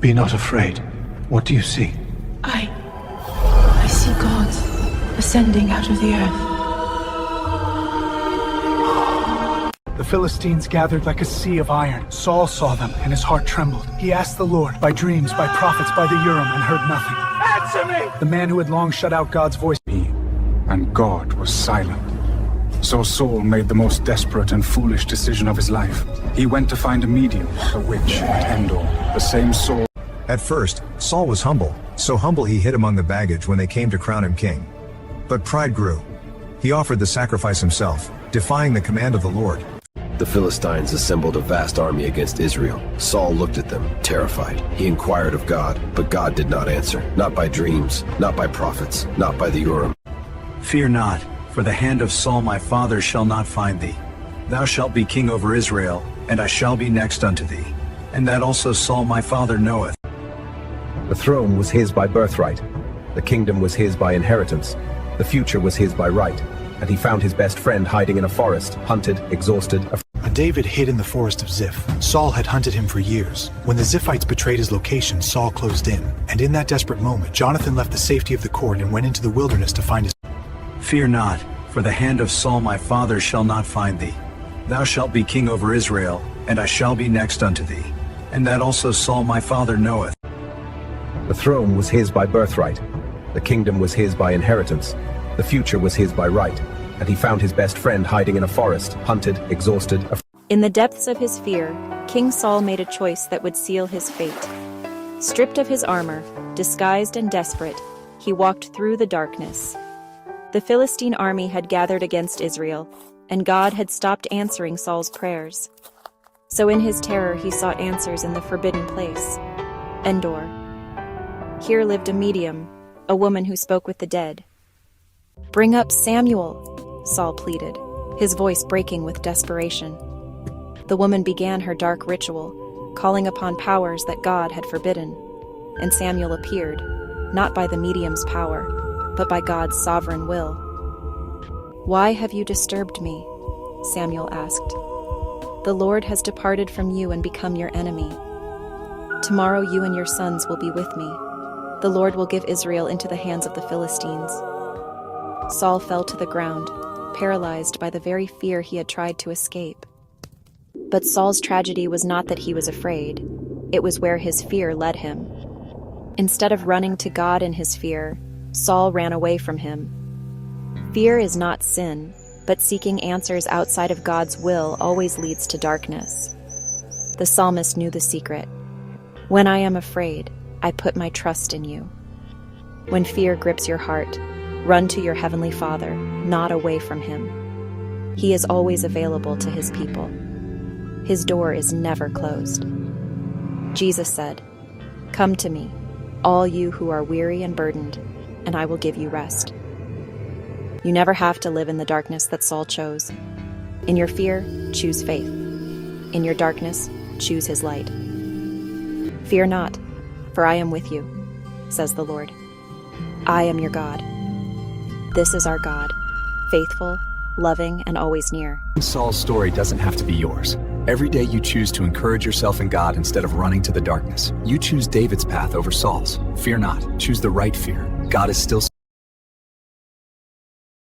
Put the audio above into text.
Be not afraid. What do you see? I see gods ascending out of the earth. The Philistines gathered like a sea of iron. Saul saw them, and his heart trembled. He asked the Lord, by dreams, by prophets, by the Urim, and heard nothing. Answer me! The man who had long shut out God's voice. And God was silent. So Saul made the most desperate and foolish decision of his life. He went to find a medium, a witch at Endor, the same Saul. At first, Saul was humble, so humble he hid among the baggage when they came to crown him king. But pride grew. He offered the sacrifice himself, defying the command of the Lord. The Philistines assembled a vast army against Israel. Saul looked at them, terrified. He inquired of God, but God did not answer. Not by dreams, not by prophets, not by the Urim. Fear not, for the hand of Saul my father shall not find thee. Thou shalt be king over Israel, and I shall be next unto thee. And that also Saul my father knoweth. The throne was his by birthright. The kingdom was his by inheritance. The future was his by right. And he found his best friend hiding in a forest, hunted, exhausted. David hid in the forest of Ziph. Saul had hunted him for years. When the Ziphites betrayed his location, Saul closed in. And in that desperate moment, Jonathan left the safety of the court and went into the wilderness to find his... Fear not, for the hand of Saul my father shall not find thee. Thou shalt be king over Israel, and I shall be next unto thee. And that also Saul my father knoweth. The throne was his by birthright. The kingdom was his by inheritance. The future was his by right. And he found his best friend hiding in a forest, hunted, exhausted. In the depths of his fear, King Saul made a choice that would seal his fate. Stripped of his armor, disguised and desperate, he walked through the darkness. The Philistine army had gathered against Israel, and God had stopped answering Saul's prayers. So in his terror he sought answers in the forbidden place, Endor. Here lived a medium, a woman who spoke with the dead. "Bring up Samuel," Saul pleaded, his voice breaking with desperation. The woman began her dark ritual, calling upon powers that God had forbidden, and Samuel appeared, not by the medium's power, but by God's sovereign will. "Why have you disturbed me?" Samuel asked. "The Lord has departed from you and become your enemy. Tomorrow you and your sons will be with me. The Lord will give Israel into the hands of the Philistines." Saul fell to the ground, paralyzed by the very fear he had tried to escape. But Saul's tragedy was not that he was afraid. It was where his fear led him. Instead of running to God in his fear, Saul ran away from him. Fear is not sin, but seeking answers outside of God's will always leads to darkness. The psalmist knew the secret. "When I am afraid, I put my trust in you." When fear grips your heart, run to your heavenly Father, not away from him. He is always available to his people. His door is never closed. Jesus said, "Come to me, all you who are weary and burdened, and I will give you rest." You never have to live in the darkness that Saul chose. In your fear, choose faith. In your darkness, choose his light. "Fear not, for I am with you," says the Lord. "I am your God." This is our God, faithful, loving, and always near. Saul's story doesn't have to be yours. Every day you choose to encourage yourself in God instead of running to the darkness. You choose David's path over Saul's. Fear not. Choose the right fear. God is still